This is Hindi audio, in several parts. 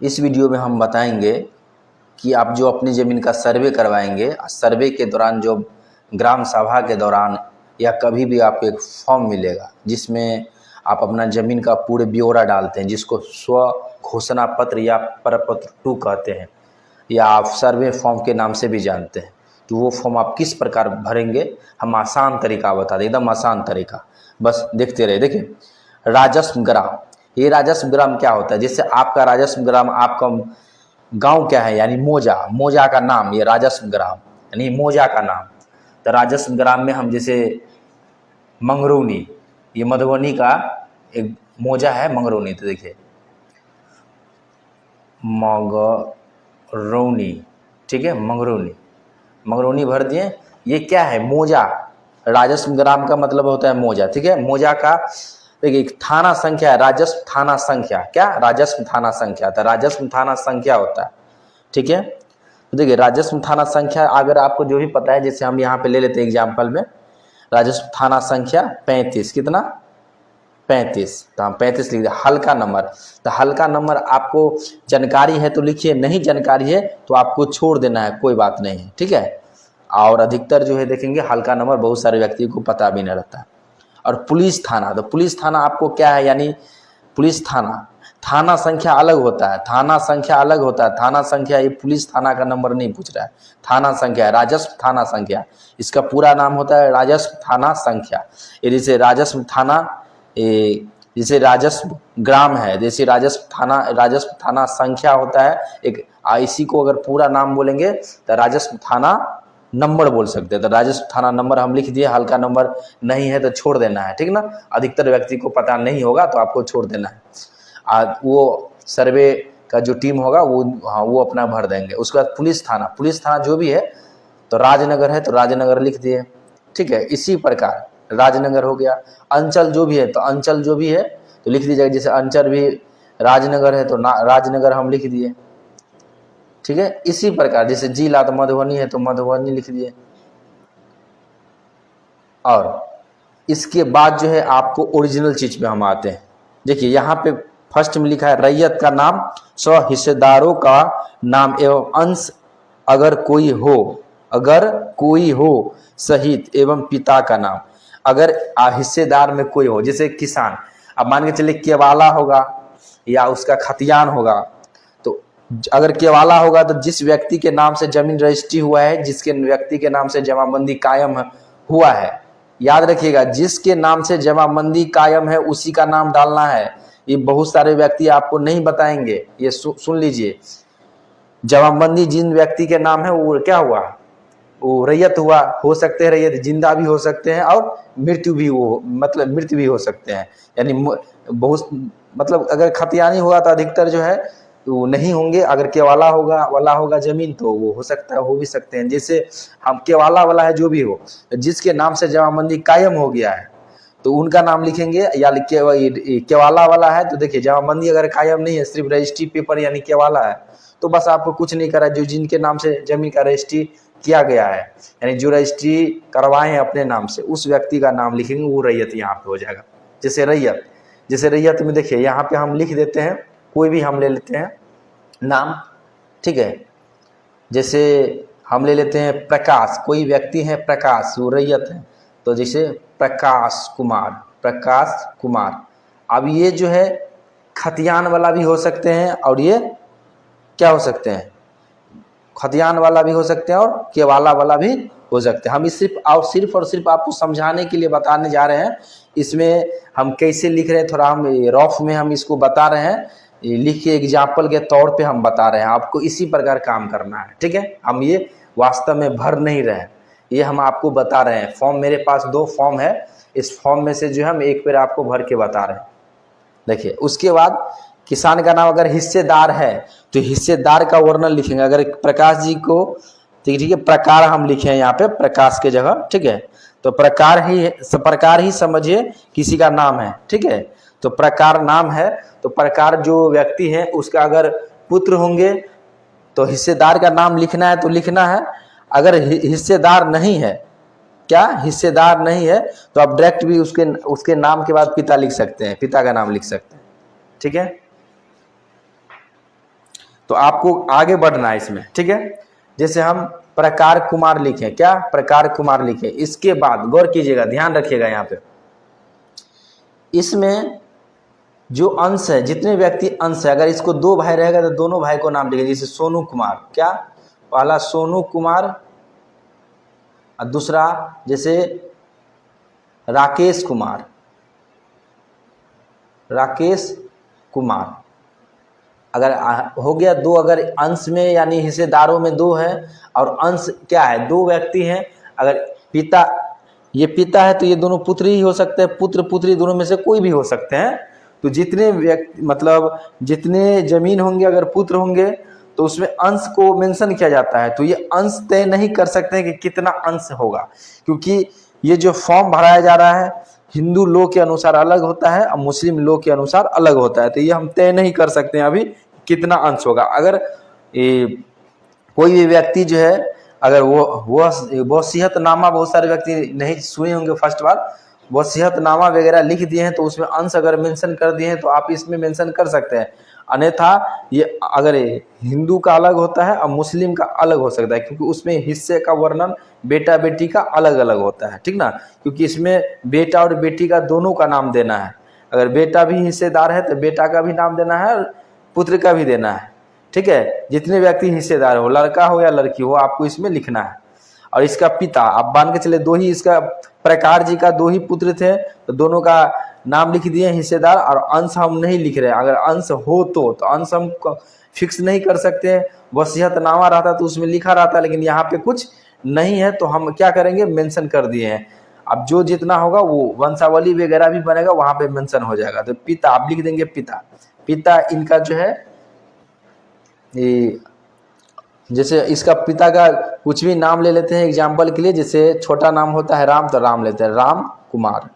इस वीडियो में हम बताएंगे कि आप जो अपनी ज़मीन का सर्वे करवाएंगे, सर्वे के दौरान जो ग्राम सभा के दौरान या कभी भी आपको एक फॉर्म मिलेगा जिसमें आप अपना ज़मीन का पूरे ब्यौरा डालते हैं, जिसको स्व घोषणा पत्र या प्रपत्र 2 कहते हैं, या आप सर्वे फॉर्म के नाम से भी जानते हैं। तो वो फॉर्म आप किस प्रकार भरेंगे, हम आसान तरीका बता दें, एकदम आसान तरीका, बस देखते रहे। देखिए, राजस्व ग्राम, ये राजस्व ग्राम क्या होता है? जैसे आपका राजस्व ग्राम, आपका गांव क्या है, यानी मौजा, मौजा का नाम, ये राजस्व ग्राम यानी मौजा का नाम। तो राजस्व ग्राम में हम जैसे मंगरौनी, ये मधुबनी का एक मौजा है मंगरौनी, तो देखिए मंगरौनी, ठीक है, मंगरौनी, मंगरौनी भर दिए। ये क्या है? मौजा। राजस्व ग्राम का मतलब होता है मौजा, ठीक है। मौजा का देखिए थाना संख्या है, राजस्व थाना संख्या, क्या? राजस्व थाना संख्या। तो राजस्व थाना संख्या होता है, ठीक है। तो देखिए राजस्व थाना संख्या अगर आपको जो भी पता है, जैसे हम यहाँ पे ले लेते हैं एग्जाम्पल में, राजस्व थाना संख्या 35, कितना? 35। तो हम 35 लिख दिया। हल्का नंबर, तो हल्का नंबर आपको जानकारी है तो लिखिए, नहीं जानकारी है तो आपको छोड़ देना है, कोई बात नहीं है, ठीक है। और अधिकतर जो है देखेंगे हल्का नंबर बहुत सारे व्यक्तियों को पता भी नहीं रहता है। और पुलिस थाना, तो पुलिस थाना आपको क्या है, यानी पुलिस थाना, थाना संख्या अलग होता है, थाना संख्या अलग होता है। थाना संख्या, ये पुलिस थाना का नंबर नहीं पूछ रहा है, थाना संख्या है, राजस्व थाना संख्या, इसका पूरा नाम होता है राजस्व थाना संख्या। ये जैसे राजस्व थाना, जैसे राजस्व ग्राम है, जैसे राजस्व थाना संख्या होता है एक, इसी को अगर पूरा नाम बोलेंगे तो राजस्व थाना नंबर बोल सकते हैं। तो राजस्व थाना नंबर हम लिख दिए, हल्का नंबर नहीं है तो छोड़ देना है, ठीक ना। अधिकतर व्यक्ति को पता नहीं होगा तो आपको छोड़ देना है। वो सर्वे का जो टीम होगा वो, हाँ, वो अपना भर देंगे। उसके बाद पुलिस थाना जो भी है, तो राजनगर है तो राजनगर लिख दिए, ठीक है। इसी प्रकार राजनगर हो गया। अंचल जो भी है तो अंचल जो भी है तो लिख दीजिएगा, जैसे अंचल भी राजनगर है तो राजनगर हम लिख दिए, ठीक है। इसी प्रकार जैसे जिला तो मधुबनी है तो मधुबनी लिख दिए। और इसके बाद जो है आपको ओरिजिनल चीज पे हम आते हैं। देखिए यहाँ पे फर्स्ट में लिखा है रैयत का नाम, सौ हिस्सेदारों का नाम एवं अंश अगर कोई हो सहित एवं पिता का नाम। अगर हिस्सेदार में कोई हो, जैसे किसान, अब मान के चलिए केवाला होगा या उसका खतियान होगा, तो अगर केवाला होगा तो जिस व्यक्ति के नाम से जमीन रजिस्ट्री हुआ है, जिसके व्यक्ति के नाम से जमाबंदी कायम हुआ है, याद रखिएगा, जिसके नाम से जमाबंदी कायम है उसी का नाम डालना है। ये बहुत सारे व्यक्ति आपको नहीं बताएंगे, ये सुन लीजिए। जमाबंदी जिन व्यक्ति के नाम है वो क्या हुआ? वो रैयत हुआ, हो सकते हैं रैयत जिंदा भी हो सकते हैं और मृत्यु भी हो सकते हैं। यानी बहुत मतलब अगर खतियानी हुआ तो अधिकतर जो है वो नहीं होंगे। अगर केवाला होगा जमीन तो वो हो सकता है, हो भी सकते हैं। जैसे हम केवाला वाला है जो भी हो, जिसके नाम से जमाबंदी कायम हो गया है तो उनका नाम लिखेंगे। या केवाला वाला है तो देखिए जमाबंदी अगर कायम नहीं है, सिर्फ रजिस्ट्री पेपर यानी केवाला है, तो बस आपको कुछ नहीं करा, जो जिनके नाम से जमीन का रजिस्ट्री किया गया है, यानी जो रजिस्ट्री करवाए हैं अपने नाम से, उस व्यक्ति का नाम लिखेंगे, वो रैयत यहाँ पे हो जाएगा। जैसे रैयत में देखिए यहाँ पे हम लिख देते हैं, कोई भी हम ले लेते हैं नाम, ठीक है। जैसे हम ले लेते हैं प्रकाश, कोई व्यक्ति है प्रकाश, वो रैयत है, तो जैसे प्रकाश कुमार। अब ये जो है खतियान वाला भी हो सकते हैं और ये क्या हो सकते हैं? खतियान वाला भी हो सकते हैं और केवाला वाला भी हो सकते हैं। हम इस सिर्फ और सिर्फ आपको समझाने के लिए बताने जा रहे हैं। इसमें हम कैसे लिख रहे हैं, थोड़ा हम रफ में हम इसको बता रहे हैं, लिख के एग्जाम्पल के तौर पे हम बता रहे हैं। आपको इसी प्रकार काम करना है, ठीक है। हम ये वास्तव में भर नहीं रहे हैं, ये हम आपको बता रहे हैं। फॉर्म मेरे पास 2 फॉर्म है, इस फॉर्म में से जो है हम एक पेड़ आपको भर के बता रहे हैं। देखिए उसके बाद किसान का नाम अगर हिस्सेदार है तो हिस्सेदार का वर्णन लिखेंगे। अगर प्रकाश जी को, ठीक है, प्रकार हम लिखे हैं यहाँ पे प्रकाश के जगह, ठीक है। तो प्रकार ही समझिए किसी का नाम है, ठीक है। तो प्रकार नाम है, तो प्रकार जो व्यक्ति है उसका अगर पुत्र होंगे तो हिस्सेदार का नाम लिखना है तो लिखना है। अगर हिस्सेदार नहीं है, क्या हिस्सेदार नहीं है, तो आप डायरेक्ट भी उसके नाम के बाद पिता लिख सकते हैं, पिता का नाम लिख सकते हैं, ठीक है। तो आपको आगे बढ़ना है इसमें, ठीक है। जैसे हम प्रकार कुमार लिखें, क्या प्रकार कुमार लिखें, इसके बाद गौर कीजिएगा, ध्यान रखिएगा यहाँ पे, इसमें जो अंश है, जितने व्यक्ति अंश है, अगर इसको 2 भाई रहेगा तो दोनों भाई को नाम लिखेंगे। जैसे सोनू कुमार, क्या पहला सोनू कुमार और दूसरा जैसे राकेश कुमार, राकेश कुमार। अगर हो गया 2, अगर अंश में यानी हिस्सेदारों में 2 है और अंश क्या है 2 व्यक्ति हैं। अगर पिता, ये पिता है तो ये दोनों पुत्र ही हो सकते हैं, पुत्र पुत्री दोनों में से कोई भी हो सकते हैं। तो जितने व्यक्ति मतलब जितने जमीन होंगे, अगर पुत्र होंगे तो उसमें अंश को मेंशन किया जाता है। तो ये अंश तय नहीं कर सकते हैं कि कितना अंश होगा, क्योंकि ये जो फॉर्म भराया जा रहा है हिंदू लॉ के अनुसार अलग होता है और मुस्लिम लॉ के अनुसार अलग होता है। तो ये हम तय नहीं कर सकते हैं अभी कितना अंश होगा। अगर कोई भी व्यक्ति जो है, अगर वो वसीयतनामा, बहुत सारे व्यक्ति नहीं सुने होंगे फर्स्ट बार, वसीयतनामा वगैरह लिख दिए हैं तो उसमें अंश अगर मेंशन कर दिए हैं तो आप इसमें मेंशन कर सकते हैं। अन्यथा ये अगर हिंदू का अलग होता है और मुस्लिम का अलग हो सकता है, क्योंकि उसमें हिस्से का वर्णन बेटा बेटी का अलग अलग होता है, ठीक ना। क्योंकि इसमें बेटा और बेटी का दोनों का नाम देना है। अगर बेटा भी हिस्सेदार है तो बेटा का भी नाम देना है और पुत्र का भी देना है, ठीक है। जितने व्यक्ति हिस्सेदार हो, लड़का हो या लड़की हो, आपको इसमें लिखना है। और इसका पिता, आप मान के चले 2 ही, इसका प्रकार जी का 2 ही पुत्र थे तो दोनों का नाम लिख दिए हिस्सेदार। और अंश हम नहीं लिख रहे, अगर अंश हो तो अंश हम फिक्स नहीं कर सकते। वसीयतनामा रहता तो उसमें लिखा रहता, लेकिन यहाँ पे कुछ नहीं है तो हम क्या करेंगे, मेंशन कर दिए हैं। अब जो जितना होगा वो वंशावली वगैरह भी बनेगा, वहां पे मेंशन हो जाएगा। तो पिता आप लिख देंगे, पिता, पिता इनका जो है ये, जैसे इसका पिता का कुछ भी नाम ले लेते हैं एग्जाम्पल के लिए। जैसे छोटा नाम होता है राम, तो राम लेते हैं, राम कुमार,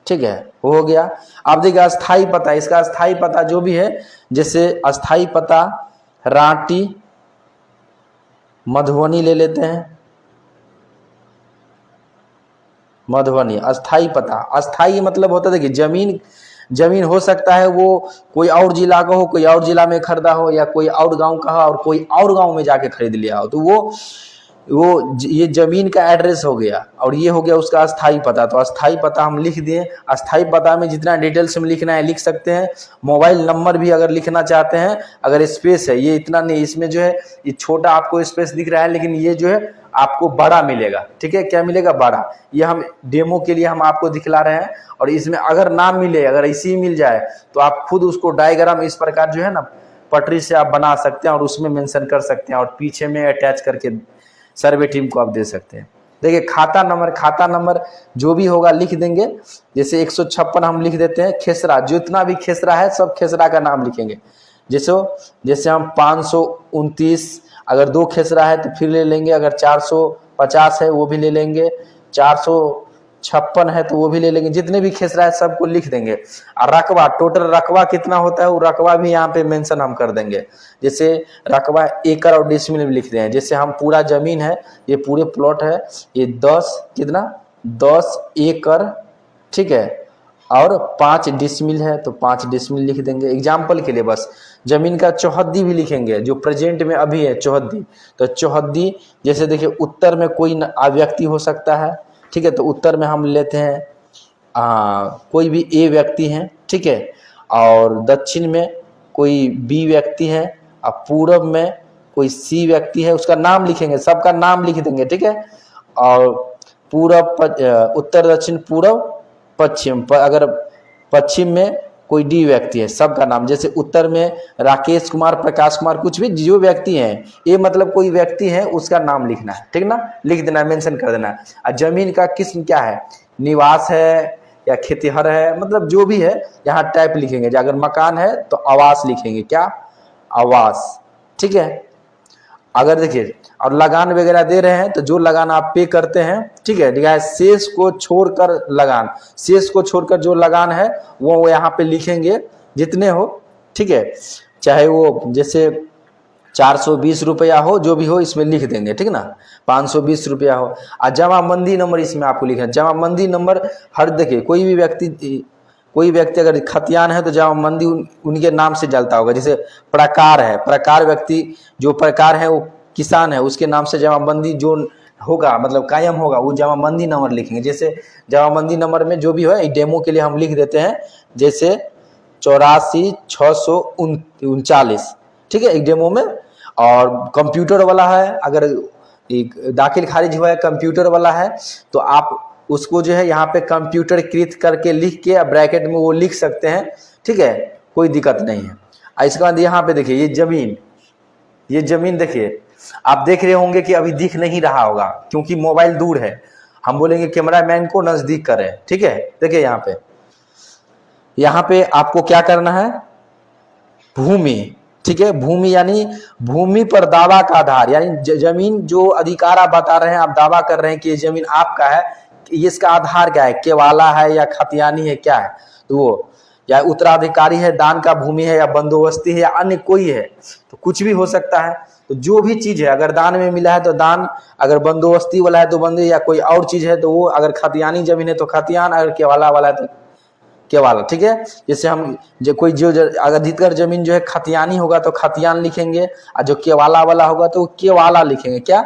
ठीक है, वो हो गया। आप देखिए अस्थाई पता, इसका अस्थाई पता जो भी है, जैसे अस्थाई पता रांटी मधुबनी ले लेते हैं, मधुबनी अस्थाई पता। अस्थाई मतलब होता है देखिए जमीन हो सकता है वो कोई और जिला का हो, कोई और जिला में खरीदा हो, या कोई और गांव का हो और कोई और गांव में जाके खरीद लिया हो, तो वो ये जमीन का एड्रेस हो गया और ये हो गया उसका अस्थाई पता। तो अस्थाई पता हम लिख दिए। अस्थाई पता में जितना डिटेल्स में लिखना है लिख सकते हैं। मोबाइल नंबर भी अगर लिखना चाहते हैं, अगर स्पेस है, ये इतना नहीं, इसमें जो है ये छोटा आपको स्पेस दिख रहा है, लेकिन ये जो है आपको बड़ा मिलेगा, ठीक है। क्या मिलेगा, बड़ा। ये हम डेमो के लिए हम आपको दिखला रहे हैं। और इसमें अगर ना मिले, अगर इसी मिल जाए तो आप खुद उसको डायग्राम इस प्रकार जो है ना पटरी से आप बना सकते हैं और उसमें मेंशन कर सकते हैं और पीछे में अटैच करके सर्वे टीम को आप दे सकते हैं। देखिए खाता नंबर जो भी होगा लिख देंगे। जैसे 156 हम लिख देते हैं। खेसरा, जितना भी खेसरा है सब खेसरा का नाम लिखेंगे। जैसे हम 529, अगर 2 खेसरा है तो फिर ले लेंगे। अगर 450 है वो भी ले लेंगे, 456 है तो वो भी ले लेंगे। जितने भी खेसरा है सबको लिख देंगे। और रकबा, टोटल रकबा कितना होता है वो रकबा भी यहाँ पे मेंशन हम कर देंगे। जैसे रकबा एकड़ और डिसमिल में लिख दें। जैसे हम पूरा जमीन है, ये पूरे प्लॉट है, ये 10 एकड़, ठीक है, और 5 डिसमिल है तो 5 डिसमिल लिख देंगे एग्जाम्पल के लिए। बस जमीन का चौहद्दी भी लिखेंगे, जो प्रेजेंट में अभी है चौहद्दी। तो चौहद्दी, जैसे देखिए उत्तर में कोई व्यक्ति हो सकता है, ठीक है, तो उत्तर में हम लेते हैं कोई भी ए व्यक्ति है, ठीक है, और दक्षिण में कोई बी व्यक्ति है, और पूर्व में कोई सी व्यक्ति है, उसका नाम लिखेंगे, सबका नाम लिख देंगे, ठीक है। और उत्तर दक्षिण पूर्व पश्चिम, अगर पश्चिम में कोई डी व्यक्ति है, सबका नाम। जैसे उत्तर में राकेश कुमार, प्रकाश कुमार, कुछ भी जो व्यक्ति हैं, ये मतलब कोई व्यक्ति है उसका नाम लिखना है, ठीक ना, लिख देना है, मेंशन कर देना है। और जमीन का किस्म क्या है, निवास है या खेतिहर है, मतलब जो भी है यहाँ टाइप लिखेंगे। अगर मकान है तो आवास लिखेंगे, क्या, आवास, ठीक है। अगर देखिए और लगान वगैरह दे रहे हैं तो जो लगान आप पे करते हैं, ठीक है, लिखा है शेष को छोड़कर लगान, शेष को छोड़कर जो लगान है वो यहाँ पे लिखेंगे जितने हो, ठीक है, चाहे वो जैसे 420 रुपया हो, जो भी हो इसमें लिख देंगे, ठीक ना, 520 रुपया हो। और जमाबंदी नंबर इसमें आपको लिखना है। जमाबंदी नंबर हर, देखिए कोई भी व्यक्ति कोई व्यक्ति अगर खतियान है तो जमाबंदी उनके नाम से जलता होगा। जैसे प्रकार है, प्रकार व्यक्ति जो प्रकार है वो किसान है, उसके नाम से जमाबंदी जो होगा मतलब कायम होगा वो जमाबंदी नंबर लिखेंगे। जैसे जमाबंदी नंबर में जो भी है डेमो के लिए हम लिख देते हैं, जैसे 84,639, ठीक है, एक डेमो में। और कंप्यूटर वाला है, अगर एक दाखिल खारिज हुआ है कंप्यूटर वाला है तो आप उसको जो है यहाँ पे कंप्यूटर कृत करके लिख के ब्रैकेट में वो लिख सकते हैं, ठीक है, कोई दिक्कत नहीं है। इसके बाद यहाँ पे देखिए ये जमीन देखिए, आप देख रहे होंगे कि अभी दिख नहीं रहा होगा क्योंकि मोबाइल दूर है। हम बोलेंगे कैमरामैन को नजदीक करें, ठीक है। देखिए यहाँ पे आपको क्या करना है, भूमि, ठीक है, भूमि यानी भूमि पर दावा का आधार, यानी जमीन जो अधिकार आप बता रहे हैं, आप दावा कर रहे हैं कि ये जमीन आपका है, इसका आधार क्या है, केवाला है या खतियानी है, क्या है, तो वो या उत्तराधिकारी है, दान का भूमि है या बंदोबस्ती है या अन्य कोई है, तो कुछ भी हो सकता है। तो जो भी चीज है, अगर दान में मिला है तो दान, अगर बंदोबस्ती वाला है तो बंदो, या कोई और चीज है तो वो, अगर खतियानी जमीन है तो खतियान, अगर केवाला वाला है तो केवाला, ठीक है। जैसे हम जो कोई जो अधिकतर जमीन जो है खतियानी होगा तो खतियान लिखेंगे, और जो केवाला वाला होगा तो केवाला लिखेंगे, क्या,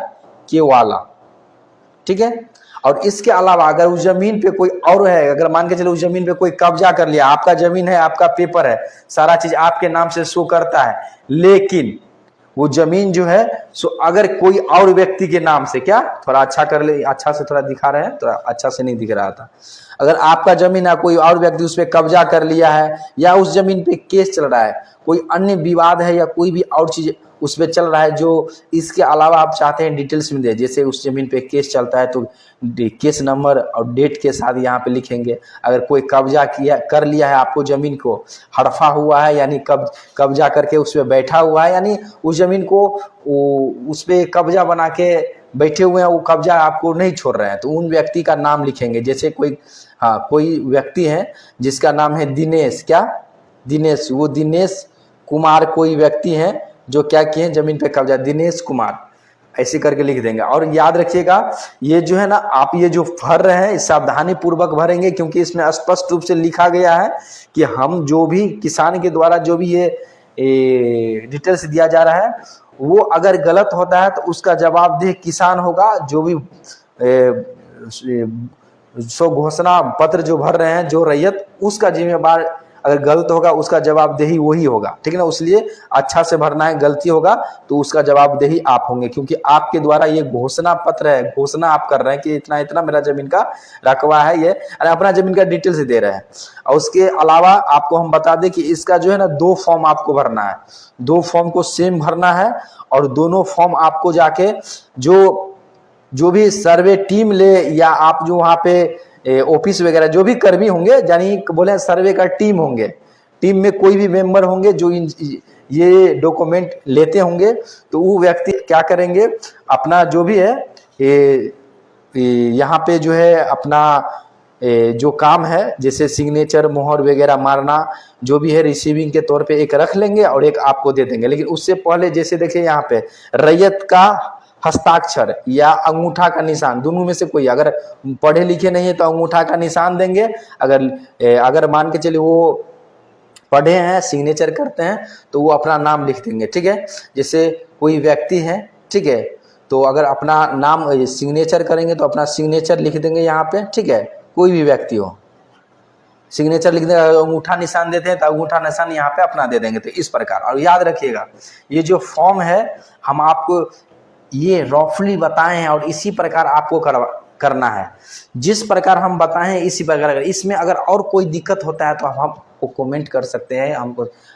केवाला, ठीक है। और इसके अलावा अगर उस जमीन पे कोई और है, अगर मान के चलो उस जमीन पे कोई कब्जा कर लिया, आपका जमीन है, आपका पेपर है, सारा चीज आपके नाम से शो करता है, लेकिन वो जमीन जो है सो अगर कोई और व्यक्ति के नाम से, क्या, थोड़ा अच्छा कर ले, अच्छा से थोड़ा दिखा रहे हैं, थोड़ा अच्छा से नहीं दिख रहा था। अगर आपका जमीन है, कोई और व्यक्ति उस पर कब्जा कर लिया है, या उस जमीन पे केस चल रहा है, कोई अन्य विवाद है या कोई भी और चीज उस पर चल रहा है, जो इसके अलावा आप चाहते हैं डिटेल्स में दे, जैसे उस जमीन पे केस चलता है तो केस नंबर और डेट के साथ यहाँ पे लिखेंगे। अगर कोई कब्जा कर लिया है, आपको जमीन को हड़फा हुआ है, यानी कब्जा करके उस पर बैठा हुआ है, यानी उस जमीन को उस पर कब्जा बना के बैठे हुए हैं, वो कब्जा आपको नहीं छोड़ रहे हैं, तो उन व्यक्ति का नाम लिखेंगे। जैसे कोई व्यक्ति है जिसका नाम है दिनेश, क्या, दिनेश, वो दिनेश कुमार कोई व्यक्ति है जो क्या किए जमीन पे कब्जा, दिनेश कुमार, ऐसे करके लिख देंगे। और याद रखिएगा ये जो है ना, आप ये जो भर रहे हैं सावधानी पूर्वक भरेंगे, क्योंकि इसमें स्पष्ट रूप से लिखा गया है कि हम जो भी किसान के द्वारा जो भी ये डिटेल्स दिया जा रहा है, वो अगर गलत होता है तो उसका जवाबदेह किसान होगा, जो भी सो घोषणा पत्र जो भर रहे हैं, जो रैयत, उसका जिम्मेवार अगर गलत होगा उसका जवाबदेही वही होगा, ठीक है ना। इसलिए अच्छा से भरना है, गलती होगा तो उसका जवाबदेही आप होंगे, क्योंकि आपके द्वारा ये घोषणा पत्र है, घोषणा आप कर रहे हैं कि इतना इतना मेरा जमीन का रकबा है, ये अपना जमीन का डिटेल्स दे रहे हैं। और उसके अलावा आपको हम बता दें कि इसका जो है ना 2 फॉर्म आपको भरना है, 2 फॉर्म को सेम भरना है, और दोनों फॉर्म आपको जाके जो भी सर्वे टीम ले, या आप जो वहाँ पे ऑफिस वगैरह जो भी कर्मी होंगे, यानी बोले सर्वे का टीम होंगे, टीम में कोई भी मेंबर होंगे जो ये डॉक्यूमेंट लेते होंगे, तो वो व्यक्ति क्या करेंगे, अपना जो भी है यहाँ पे जो है अपना जो काम है, जैसे सिग्नेचर मोहर वगैरह मारना जो भी है, रिसीविंग के तौर पे एक रख लेंगे और एक आपको दे देंगे। लेकिन उससे पहले जैसे देखिए यहाँ पे रैयत का हस्ताक्षर या अंगूठा का निशान, दोनों में से कोई, अगर पढ़े लिखे नहीं है तो अंगूठा का निशान देंगे, अगर मान के चलिए वो पढ़े हैं, सिग्नेचर करते हैं, तो वो अपना नाम लिख देंगे, ठीक है। जैसे कोई व्यक्ति है, ठीक है, तो अगर अपना नाम सिग्नेचर करेंगे तो अपना सिग्नेचर लिख देंगे यहाँ पे, ठीक है, कोई भी व्यक्ति हो सिग्नेचर लिख देंगे। अंगूठा निशान देते हैं तो अंगूठा निशान यहाँ पे अपना दे देंगे। तो इस प्रकार, और याद रखिएगा ये जो फॉर्म है हम आपको ये रफली बताए हैं और इसी प्रकार आपको करना है, जिस प्रकार हम बताए हैं इसी प्रकार। इसमें अगर और कोई दिक्कत होता है तो हम आपको कमेंट कर सकते हैं,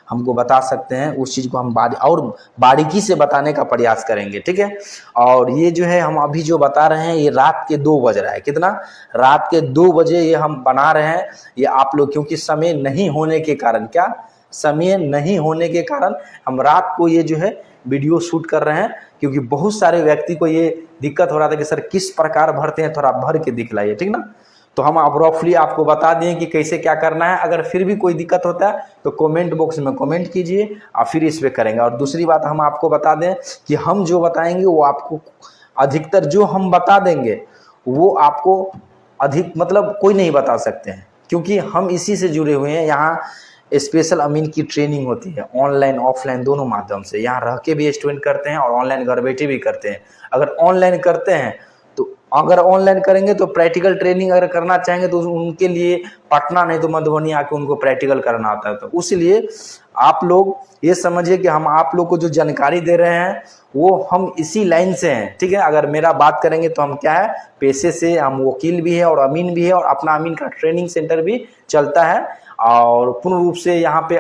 हमको बता सकते हैं, उस चीज़ को हम बारीकी से बताने का प्रयास करेंगे, ठीक है। और ये जो है हम अभी जो बता रहे हैं ये रात के 2 बज रहा है, कितना, रात के 2 बजे ये हम बना रहे हैं। ये आप लोग, क्योंकि समय नहीं होने के कारण, क्या, समय नहीं होने के कारण हम रात को ये जो है वीडियो शूट कर रहे हैं, क्योंकि बहुत सारे व्यक्ति को ये दिक्कत हो रहा था कि सर किस प्रकार भरते हैं, थोड़ा भर के दिखलाइए, ठीक ना। तो हम आप रफली आपको बता दें कि कैसे क्या करना है। अगर फिर भी कोई दिक्कत होता है तो कमेंट बॉक्स में कमेंट कीजिए और फिर इस पे करेंगे। और दूसरी बात हम आपको बता दें कि हम जो बताएंगे वो आपको अधिकतर जो हम बता देंगे वो आपको अधिक मतलब कोई नहीं बता सकते हैं, क्योंकि हम इसी से जुड़े हुए हैं। यहाँ स्पेशल अमीन की ट्रेनिंग होती है ऑनलाइन ऑफलाइन दोनों माध्यम से। यहाँ रह के भी स्टूडेंट करते हैं और ऑनलाइन घर बैठे भी करते हैं। अगर ऑनलाइन करते हैं तो अगर ऑनलाइन करेंगे तो प्रैक्टिकल ट्रेनिंग अगर करना चाहेंगे तो उनके लिए पटना नहीं तो मधुबनी आके उनको प्रैक्टिकल करना होता है। तो इसलिए आप लोग ये समझिए कि हम आप लोग को जो जानकारी दे रहे हैं वो हम इसी लाइन से हैं, ठीक है। अगर मेरा बात करेंगे तो हम क्या है, पेशे से हम वकील भी है और अमीन भी है और अपना अमीन का ट्रेनिंग सेंटर भी चलता है। और पूर्ण रूप से यहाँ पे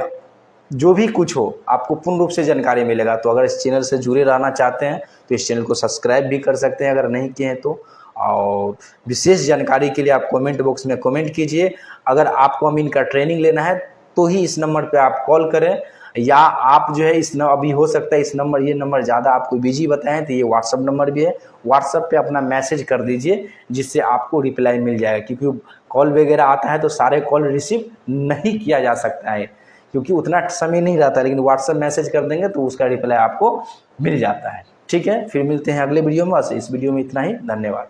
जो भी कुछ हो आपको पूर्ण रूप से जानकारी मिलेगा। तो अगर इस चैनल से जुड़े रहना चाहते हैं तो इस चैनल को सब्सक्राइब भी कर सकते हैं अगर नहीं किए हैं तो। और विशेष जानकारी के लिए आप कमेंट बॉक्स में कमेंट कीजिए। अगर आपको अमीन का ट्रेनिंग लेना है तो ही इस नंबर पे आप कॉल करें, या आप जो है अभी हो सकता है इस नंबर ये नंबर ज़्यादा आपको बिजी बताएं तो ये व्हाट्सअप नंबर भी है, व्हाट्सअप पे अपना मैसेज कर दीजिए जिससे आपको रिप्लाई मिल जाएगा। क्योंकि कॉल वगैरह आता है तो सारे कॉल रिसीव नहीं किया जा सकता है क्योंकि उतना समय नहीं रहता, लेकिन व्हाट्सअप मैसेज कर देंगे तो उसका रिप्लाई आपको मिल जाता है। ठीक है, फिर मिलते हैं अगले वीडियो में। बस इस वीडियो में इतना ही, धन्यवाद।